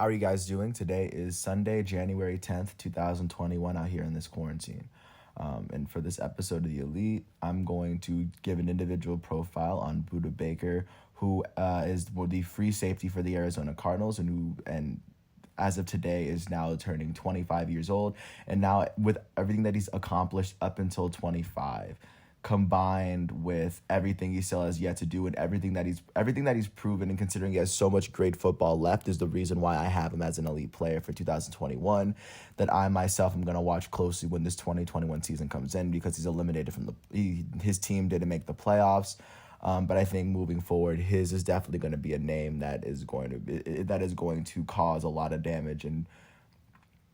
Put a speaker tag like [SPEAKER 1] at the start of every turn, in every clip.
[SPEAKER 1] How are you guys doing? Today is Sunday, January 10th, 2021, out here in this quarantine. And for this episode of The Elite, I'm going to give an individual profile on Budda Baker, who is the free safety for the Arizona Cardinals and as of today is now turning 25 years old. And now with everything that he's accomplished up until 25, combined with everything he still has yet to do and everything that he's proven, and considering he has so much great football left, is the reason why I have him as an elite player for 2021, that I myself am going to watch closely when this 2021 season comes in, because he's eliminated from his team didn't make the playoffs. But I think moving forward, his is definitely going to be a name that is going to cause a lot of damage, and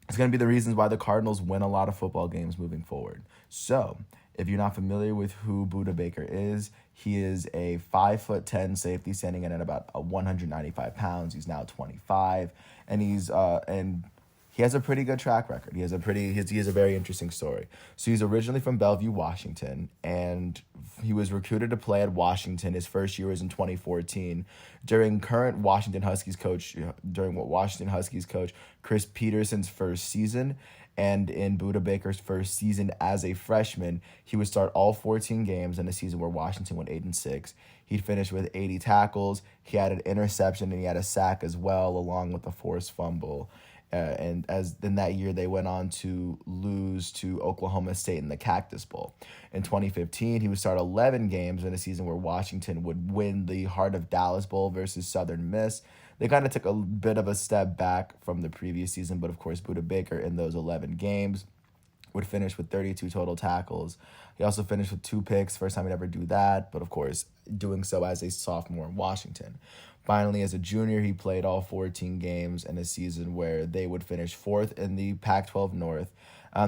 [SPEAKER 1] it's going to be the reasons why the Cardinals win a lot of football games moving forward. So, if you're not familiar with who Budda Baker is, he is a 5'10" safety standing in at about 195 pounds. He's now 25, and he has a pretty good track record. He has a very interesting story. So he's originally from Bellevue, Washington, and he was recruited to play at Washington. His first year was in 2014 during Washington Huskies coach Chris Peterson's first season. And in Budda Baker's first season as a freshman, he would start all 14 games in a season where Washington went 8-6. He'd finish with 80 tackles. He had an interception and he had a sack as well, along with a forced fumble. And as in that year, they went on to lose to Oklahoma State in the Cactus Bowl. In 2015, he would start 11 games in a season where Washington would win the Heart of Dallas Bowl versus Southern Miss. They kind of took a bit of a step back from the previous season, but of course, Budda Baker in those 11 games would finish with 32 total tackles. He also finished with 2 picks, first time he'd ever do that, but of course, doing so as a sophomore in Washington. Finally, as a junior, he played all 14 games in a season where they would finish 4th in the Pac-12 North.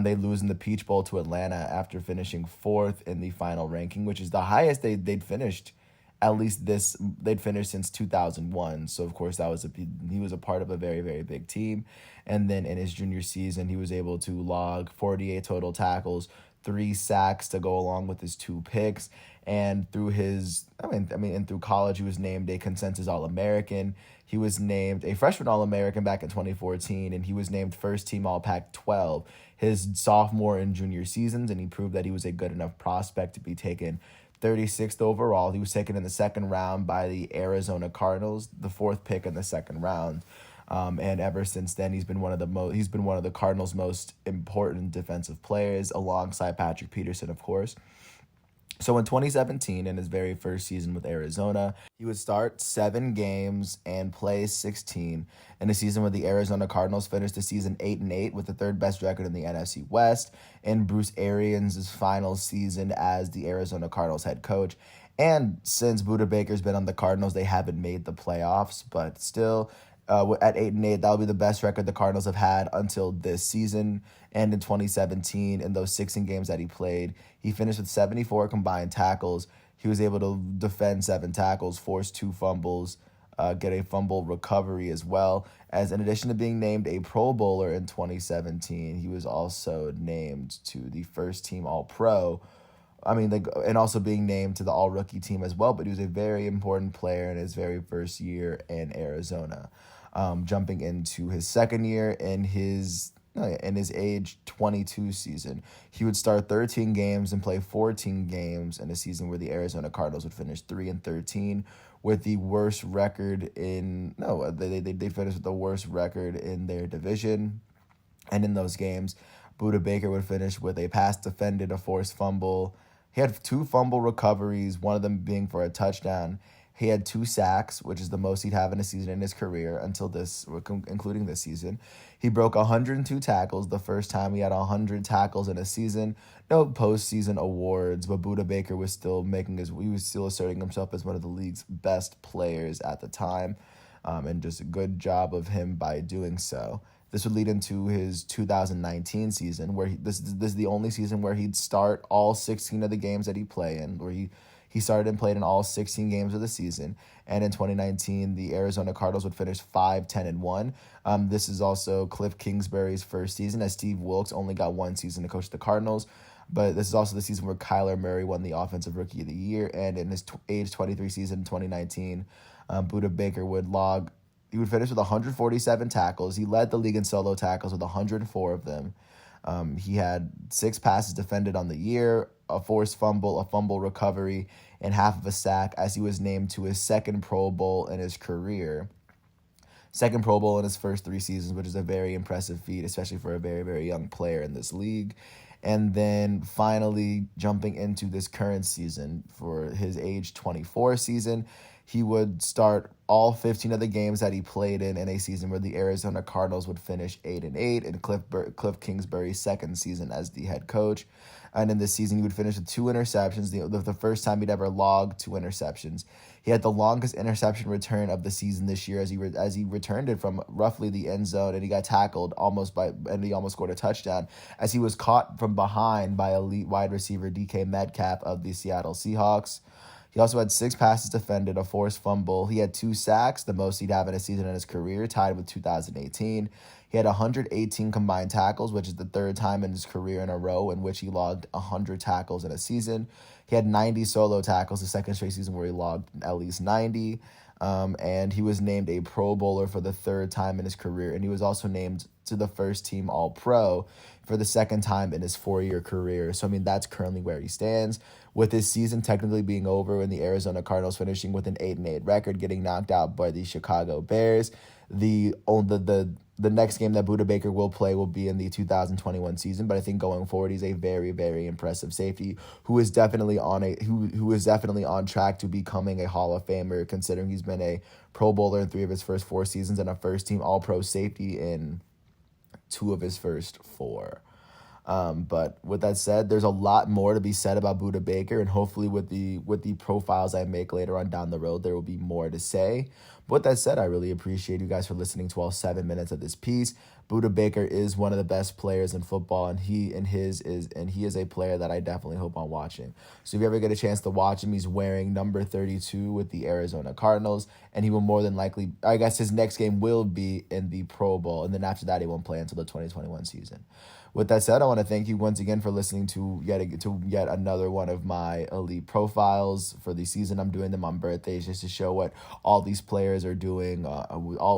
[SPEAKER 1] They lose in the Peach Bowl to Atlanta after finishing 4th in the final ranking, which is the highest they'd finished. They'd finished since 2001. So of course he was a part of a very, very big team. And then in his junior season, he was able to log 48 total tackles, 3 sacks to go along with his 2 picks. And through through college, he was named a consensus All-American. He was named a freshman All-American back in 2014, and he was named first team All-Pac-12 his sophomore and junior seasons, and he proved that he was a good enough prospect to be taken 36th overall. He was taken in the second round by the Arizona Cardinals, the 4th pick in the second round. And ever since then, he's been one of the Cardinals' most important defensive players, alongside Patrick Peterson, of course. So in 2017, in his very first season with Arizona, he would start 7 games and play 16 in a season where the Arizona Cardinals finished the season 8-8 with the 3rd best record in the NFC West, in Bruce Arians' final season as the Arizona Cardinals head coach. And since Budda Baker's been on the Cardinals, they haven't made the playoffs, but still, at 8-8, that'll be the best record the Cardinals have had until this season. And in 2017, in those 16 games that he played, he finished with 74 combined tackles. He was able to defend 7 tackles, force 2 fumbles, get a fumble recovery as well. As in addition to being named a Pro Bowler in 2017, he was also named to the first team All-Pro. And also being named to the All-Rookie team as well. But he was a very important player in his very first year in Arizona. Jumping into his second year in his age 22 season, he would start 13 games and play 14 games in a season where the Arizona Cardinals would finish 3-13 with the worst record they finished with the worst record in their division. And in those games, Budda Baker would finish with a pass defended, a forced fumble. He had 2 fumble recoveries, one of them being for a touchdown. He had 2 sacks, which is the most he'd have in a season in his career including this season. He broke 102 tackles, the first time he had 100 tackles in a season. No postseason awards, but Budda Baker was still asserting himself as one of the league's best players at the time, and just a good job of him by doing so. This would lead into his 2019 season, where this is the only season where he'd start all 16 of the games that he play in, where he started and played in all 16 games of the season. And in 2019, the Arizona Cardinals would finish 5-10-1. This is also Cliff Kingsbury's first season, as Steve Wilkes only got 1 season to coach the Cardinals. But this is also the season where Kyler Murray won the Offensive Rookie of the Year. And in his age 23 season in 2019, Budda Baker would log He would finish with 147 tackles. He led the league in solo tackles with 104 of them. He had 6 passes defended on the year, a forced fumble, a fumble recovery, and half of a sack, as he was named to his second Pro Bowl in his career. Second Pro Bowl in his first 3 seasons, which is a very impressive feat, especially for a very, very young player in this league. And then finally jumping into this current season for his age 24 season, he would start all 15 of the games that he played in a season where the Arizona Cardinals would finish 8-8 in Cliff Kingsbury's second season as the head coach. And in this season, he would finish with 2 interceptions, the first time he'd ever logged 2 interceptions. He had the longest interception return of the season this year as he returned it from roughly the end zone, and he got tackled and he almost scored a touchdown as he was caught from behind by elite wide receiver DK Metcalf of the Seattle Seahawks. He also had 6 passes defended, a forced fumble. He had 2 sacks, the most he'd have in a season in his career, tied with 2018. He had 118 combined tackles, which is the 3rd time in his career in a row in which he logged 100 tackles in a season. He had 90 solo tackles, the second straight season where he logged at least 90. And he was named a Pro Bowler for the 3rd time in his career. And he was also named to the first team All-Pro for the 2nd time in his 4-year career. So, I mean, that's currently where he stands. With his season technically being over and the Arizona Cardinals finishing with an 8-8 record, getting knocked out by the Chicago Bears, the next game that Budda Baker will play will be in the 2021 season. But I think going forward, he's a very, very impressive safety who is definitely on track to becoming a Hall of Famer, considering he's been a Pro Bowler in 3 of his first 4 seasons and a first-team All-Pro safety in 2 of his first 4. But with that said, there's a lot more to be said about Budda Baker, and hopefully with the profiles I make later on down the road, there will be more to say. But with that said, I really appreciate you guys for listening to all 7 minutes of this piece. Budda Baker is one of the best players in football, and he is a player that I definitely hope I'm watching. So if you ever get a chance to watch him, he's wearing number 32 with the Arizona Cardinals, and he will more than likely, I guess his next game will be in the Pro Bowl, and then after that he won't play until the 2021 season. With that said, I want to thank you once again for listening to yet another one of my elite profiles for the season. I'm doing them on birthdays just to show what all these players are doing,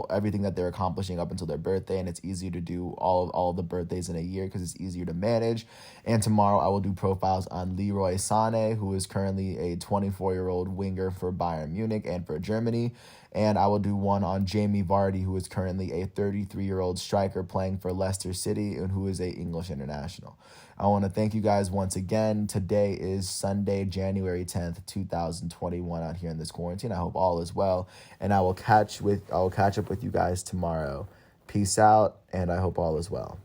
[SPEAKER 1] everything that they're accomplishing up until their birthday, and it's easier to do all the birthdays in a year because it's easier to manage. And tomorrow I will do profiles on Leroy Sané, who is currently a 24-year-old winger for Bayern Munich and for Germany. And I will do one on Jamie Vardy, who is currently a 33-year-old striker playing for Leicester City and who is an English international. I want to thank you guys once again. Today is Sunday, January 10th, 2021 out here in this quarantine. I hope all is well, and I will catch up with you guys tomorrow. Peace out, and I hope all is well.